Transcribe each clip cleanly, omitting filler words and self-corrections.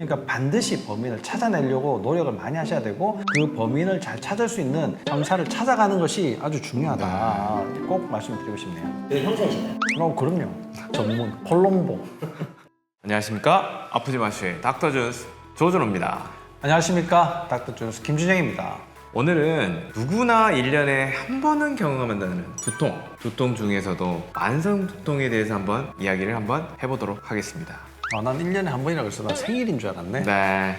그러니까 반드시 범인을 찾아내려고 노력을 많이 하셔야 되고 그 범인을 잘 찾을 수 있는 형사를 찾아가는 것이 아주 중요하다. 꼭 말씀드리고 싶네요. 그 형사이신가요? 그럼요. 전문 콜롬보. 안녕하십니까? 아프지 마쇼의 닥터주스 조준호입니다. 안녕하십니까? 닥터 준스 김준영입니다. 오늘은 누구나 1년에 한 번은 경험한다는 두통 중에서도 만성 두통에 대해서 한번 이야기를 한번 해보도록 하겠습니다. 난 1년에 한 번이라고 해서 난 생일인 줄 알았네. 네.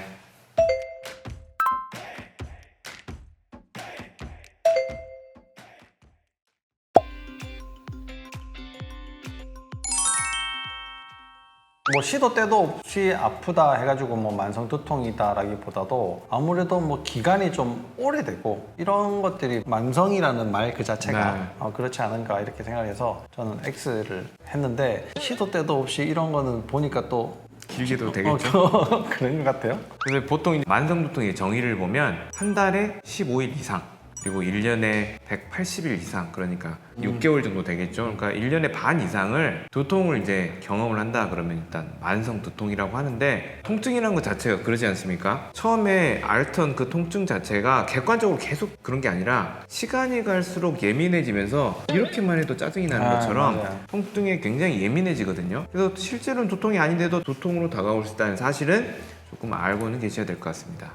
뭐 시도 때도 없이 아프다 해가지고 뭐 만성 두통이다라기보다도 아무래도 뭐 기간이 좀 오래되고 이런 것들이 만성이라는 말 그 자체가 네. 그렇지 않은가 이렇게 생각해서 저는 X를 했는데 시도 때도 없이 이런 거는 보니까 또 길게도 되겠죠? 그런 것 같아요. 그래서 보통 만성 두통의 정의를 보면 한 달에 15일 이상 그리고 1년에 180일 이상 그러니까 6개월 정도 되겠죠. 그러니까 1년에 반 이상을 두통을 이제 경험을 한다 그러면 일단 만성 두통이라고 하는데 통증이라는 것 자체가 그러지 않습니까? 처음에 앓던 그 통증 자체가 객관적으로 계속 그런 게 아니라 시간이 갈수록 예민해지면서 이렇게만 해도 짜증이 나는 것처럼 맞아요. 통증에 굉장히 예민해지거든요. 그래서 실제로는 두통이 아닌데도 두통으로 다가올 수 있다는 사실은 조금 알고는 계셔야 될 것 같습니다.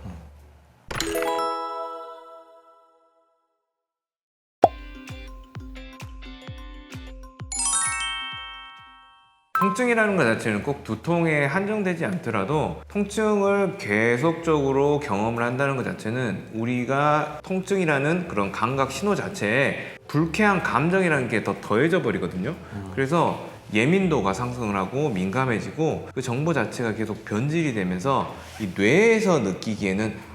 통증이라는 것 자체는 꼭 두통에 한정되지 않더라도 통증을 계속적으로 경험을 한다는 것 자체는 우리가 통증이라는 그런 감각 신호 자체에 불쾌한 감정이라는 게 더 더해져 버리거든요. 그래서 예민도가 상승을 하고 민감해지고 그 정보 자체가 계속 변질이 되면서 이 뇌에서 느끼기에는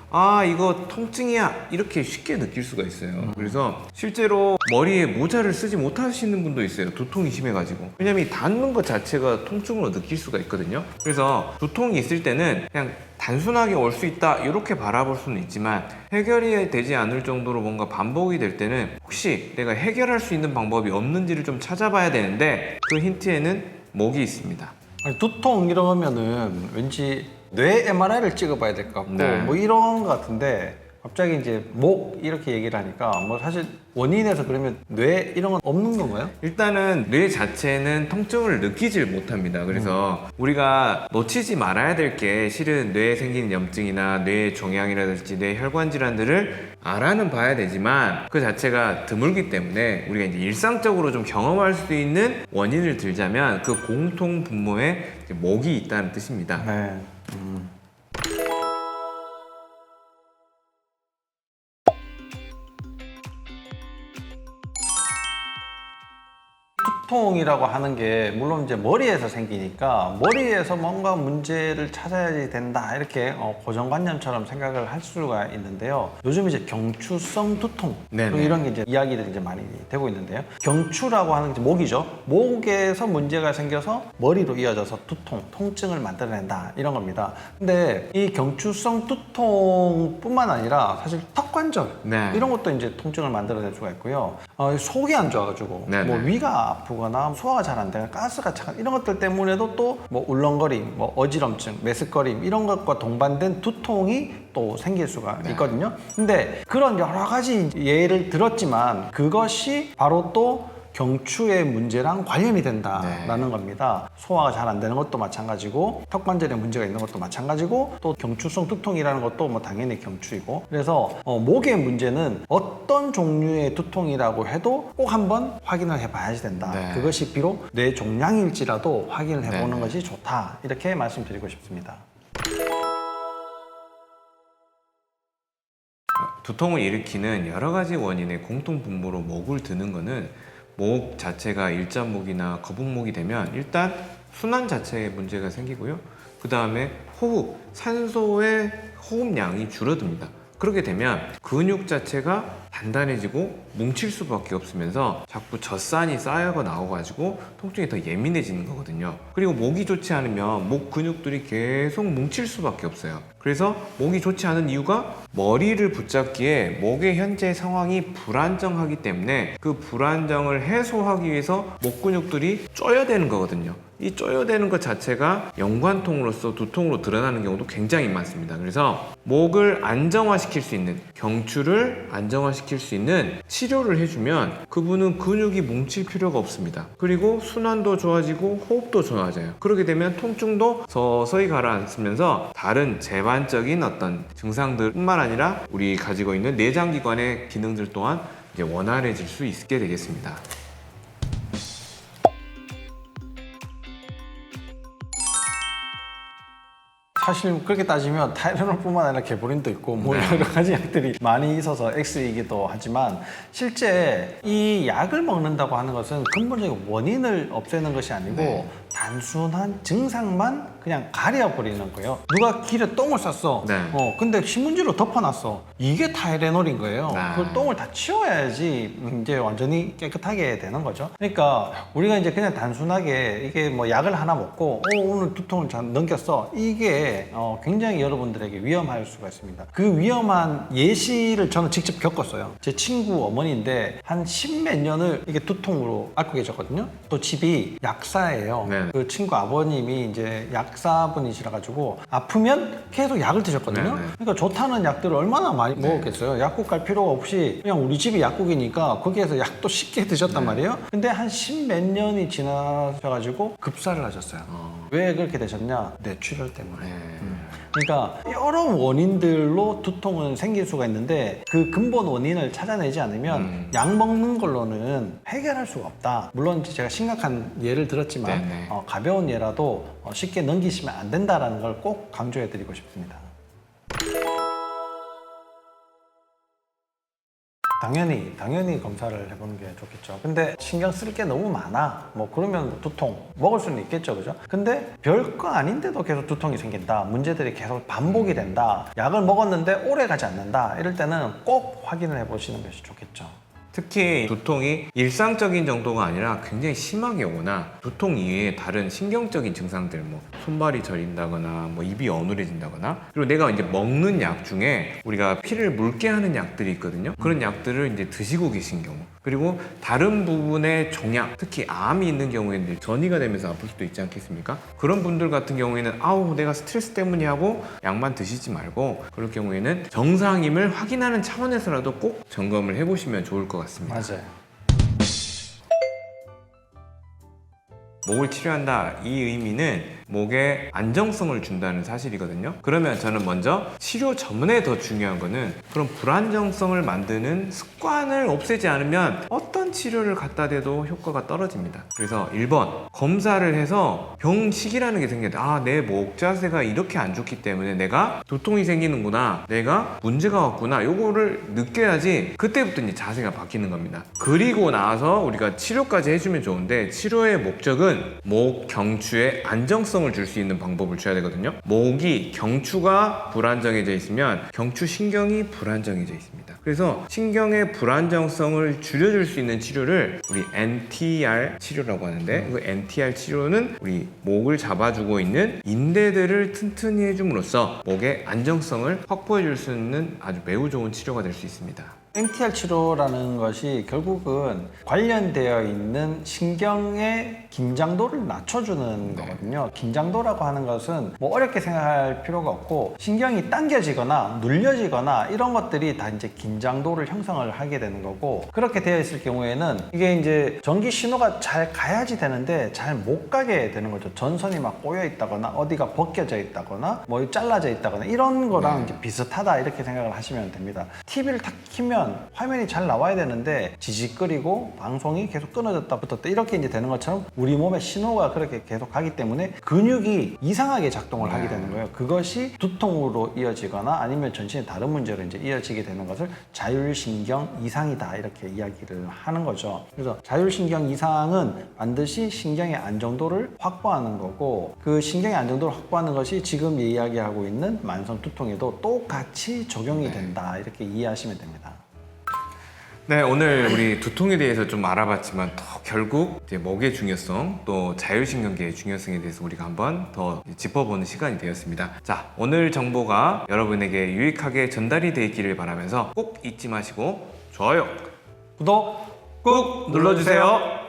이거 통증이야 이렇게 쉽게 느낄 수가 있어요. 그래서 실제로 머리에 모자를 쓰지 못하시는 분도 있어요. 두통이 심해가지고. 왜냐면 이 닿는 것 자체가 통증으로 느낄 수가 있거든요. 그래서 두통이 있을 때는 그냥 단순하게 올 수 있다 이렇게 바라볼 수는 있지만 해결이 되지 않을 정도로 뭔가 반복이 될 때는 혹시 내가 해결할 수 있는 방법이 없는지를 좀 찾아봐야 되는데 그 힌트에는 목이 있습니다. 아니, 두통 이러면은 왠지 뇌 MRI를 찍어봐야 될 것 같고 네. 뭐 이런 것 같은데 갑자기 이제 목 이렇게 얘기를 하니까 뭐 사실 원인에서 그러면 뇌 이런 건 없는 건가요? 일단은 뇌 자체는 통증을 느끼질 못합니다. 그래서 우리가 놓치지 말아야 될 게 실은 뇌에 생기는 염증이나 뇌 종양이라든지 뇌 혈관 질환들을 알아는 봐야 되지만 그 자체가 드물기 때문에 우리가 이제 일상적으로 좀 경험할 수 있는 원인을 들자면 그 공통 분모에 이제 목이 있다는 뜻입니다. 네. 두통이라고 하는 게 물론 이제 머리에서 생기니까 머리에서 뭔가 문제를 찾아야 된다 이렇게 고정관념처럼 생각을 할 수가 있는데요. 요즘 이제 경추성 두통 네네. 이런 게 이제 이야기들이 이제 많이 되고 있는데요. 경추라고 하는 게 이제 목이죠. 목에서 문제가 생겨서 머리로 이어져서 통증을 만들어낸다 이런 겁니다. 근데 이 경추성 두통뿐만 아니라 사실 턱관절 네. 이런 것도 이제 통증을 만들어낼 수가 있고요. 속이 안 좋아가지고 네네. 뭐 위가 아프거나 소화가 잘 안 되거나 가스가 차 이런 것들 때문에도 또 뭐 울렁거림, 뭐 어지럼증, 메스꺼림 이런 것과 동반된 두통이 또 생길 수가 있거든요. 근데 그런 여러 가지 예를 들었지만 그것이 바로 또 경추의 문제랑 관련이 된다라는 겁니다. 소화가 잘 안 되는 것도 마찬가지고 턱관절에 문제가 있는 것도 마찬가지고 또 경추성 두통이라는 것도 뭐 당연히 경추이고 그래서 목의 문제는 어떤 종류의 두통이라고 해도 꼭 한번 확인을 해봐야지 된다. 네. 그것이 비록 뇌 종양일지라도 확인을 해보는 네. 것이 좋다. 이렇게 말씀드리고 싶습니다. 두통을 일으키는 여러 가지 원인의 공통 분모로 목을 드는 거는 목 자체가 일자목이나 거북목이 되면 일단 순환 자체에 문제가 생기고요. 그 다음에 호흡, 산소의 호흡량이 줄어듭니다. 그렇게 되면 근육 자체가 단단해지고 뭉칠 수밖에 없으면서 자꾸 젖산이 쌓여가 나와가지고 통증이 더 예민해지는 거거든요. 그리고 목이 좋지 않으면 목 근육들이 계속 뭉칠 수밖에 없어요. 그래서 목이 좋지 않은 이유가 머리를 붙잡기에 목의 현재 상황이 불안정하기 때문에 그 불안정을 해소하기 위해서 목 근육들이 쪼여대는 거거든요. 이 쪼여대는 것 자체가 연관통으로서 두통으로 드러나는 경우도 굉장히 많습니다. 그래서 목을 안정화시킬 수 있는, 경추를 안정화시킬 수 있는 치료를 해주면 그분은 근육이 뭉칠 필요가 없습니다. 그리고 순환도 좋아지고 호흡도 좋아져요. 그렇게 되면 통증도 서서히 가라앉으면서 다른 재반적인 어떤 증상들뿐만 아니라 우리 가지고 있는 내장기관의 기능들 또한 이제 원활해질 수 있게 되겠습니다. 사실 그렇게 따지면 타이레놀뿐만 아니라 개보린도 있고 뭐 여러 가지 약들이 많이 있어서 X이기도 하지만 실제 이 약을 먹는다고 하는 것은 근본적인 원인을 없애는 것이 아니고 단순한 증상만 그냥 가려버리는 거예요. 누가 길에 똥을 쌌어. 근데 신문지로 덮어놨어. 이게 타이레놀인 거예요. 그 똥을 다 치워야지 이제 완전히 깨끗하게 되는 거죠. 그러니까 우리가 이제 그냥 단순하게 이게 뭐 약을 하나 먹고 오늘 두통을 잘 넘겼어. 이게 굉장히 여러분들에게 위험할 수가 있습니다. 그 위험한 예시를 저는 직접 겪었어요. 제 친구 어머니인데 한 10몇 년을 이게 두통으로 앓고 계셨거든요. 또 집이 약사예요. 그 친구 아버님이 이제 약사분이시라 가지고 아프면 계속 약을 드셨거든요. 그러니까 좋다는 약들을 얼마나 많이 먹었겠어요. 약국 갈 필요가 없이 그냥 우리 집이 약국이니까 거기에서 약도 쉽게 드셨단 말이에요. 근데 한 10몇 년이 지나셔가지고 급사를 하셨어요. 왜 그렇게 되셨냐? 뇌출혈 때문에. 그러니까 여러 원인들로 두통은 생길 수가 있는데 그 근본 원인을 찾아내지 않으면 약 먹는 걸로는 해결할 수가 없다. 물론 제가 심각한 예를 들었지만 가벼운 예라도 쉽게 넘기시면 안 된다는 걸 꼭 강조해 드리고 싶습니다. 당연히 검사를 해보는 게 좋겠죠. 근데 신경 쓸 게 너무 많아. 뭐 그러면 뭐 두통 먹을 수는 있겠죠, 그죠? 근데 별거 아닌데도 계속 두통이 생긴다. 문제들이 계속 반복이 된다. 약을 먹었는데 오래 가지 않는다. 이럴 때는 꼭 확인을 해보시는 것이 좋겠죠. 특히 두통이 일상적인 정도가 아니라 굉장히 심하게 오거나 두통 이외에 다른 신경적인 증상들, 뭐 손발이 저린다거나 뭐 입이 어눌해진다거나, 그리고 내가 이제 먹는 약 중에 우리가 피를 묽게 하는 약들이 있거든요. 그런 약들을 이제 드시고 계신 경우, 그리고 다른 부분의 종양, 특히 암이 있는 경우에는 전이가 되면서 아플 수도 있지 않겠습니까? 그런 분들 같은 경우에는 아우 내가 스트레스 때문이 하고 약만 드시지 말고, 그럴 경우에는 정상임을 확인하는 차원에서라도 꼭 점검을 해보시면 좋을 것 같습니다. 맞아요. 목을 치료한다, 이 의미는 목에 안정성을 준다는 사실이거든요. 그러면 저는 먼저 치료 전에 더 중요한 거는 그런 불안정성을 만드는 습관을 없애지 않으면 어떤 치료를 갖다 대도 효과가 떨어집니다. 그래서 1번, 검사를 해서 병식이라는 게 생겨요. 내 목 자세가 이렇게 안 좋기 때문에 내가 두통이 생기는구나, 내가 문제가 왔구나, 요거를 느껴야지 그때부터 이제 자세가 바뀌는 겁니다. 그리고 나서 우리가 치료까지 해주면 좋은데, 치료의 목적은 목, 경추의 안정성을 줄 수 있는 방법을 줘야 되거든요. 목이, 경추가 불안정해져 있으면 경추 신경이 불안정해져 있습니다. 그래서 신경의 불안정성을 줄여줄 수 있는 치료를 우리 NTR 치료라고 하는데, 그 NTR 치료는 우리 목을 잡아주고 있는 인대들을 튼튼히 해줌으로써 목의 안정성을 확보해 줄 수 있는 아주 매우 좋은 치료가 될 수 있습니다. NTR 치료라는 것이 결국은 관련되어 있는 신경의 긴장도를 낮춰주는 거거든요. 긴장도라고 하는 것은 뭐 어렵게 생각할 필요가 없고, 신경이 당겨지거나 눌려지거나 이런 것들이 다 이제 긴장도를 형성을 하게 되는 거고, 그렇게 되어 있을 경우에는 이게 이제 전기 신호가 잘 가야지 되는데 잘 못 가게 되는 거죠. 전선이 막 꼬여 있다거나 어디가 벗겨져 있다거나 뭐 잘라져 있다거나 이런 거랑 이제 비슷하다, 이렇게 생각을 하시면 됩니다. TV를 탁 키면 화면이 잘 나와야 되는데 지직거리고 방송이 계속 끊어졌다 붙었다 이렇게 이제 되는 것처럼 우리 몸의 신호가 그렇게 계속 가기 때문에 근육이 이상하게 작동을 하게 되는 거예요. 그것이 두통으로 이어지거나 아니면 전신의 다른 문제로 이제 이어지게 되는 것을 자율신경 이상이다, 이렇게 이야기를 하는 거죠. 그래서 자율신경 이상은 반드시 신경의 안정도를 확보하는 거고, 그 신경의 안정도를 확보하는 것이 지금 이야기하고 있는 만성 두통에도 똑같이 적용이 된다, 이렇게 이해하시면 됩니다. 네, 오늘 우리 두통에 대해서 좀 알아봤지만 또 결국 이제 목의 중요성, 또 자율신경계의 중요성에 대해서 우리가 한번 더 짚어보는 시간이 되었습니다. 자, 오늘 정보가 여러분에게 유익하게 전달이 되어 있기를 바라면서 꼭 잊지 마시고 좋아요, 구독 꾹 눌러주세요.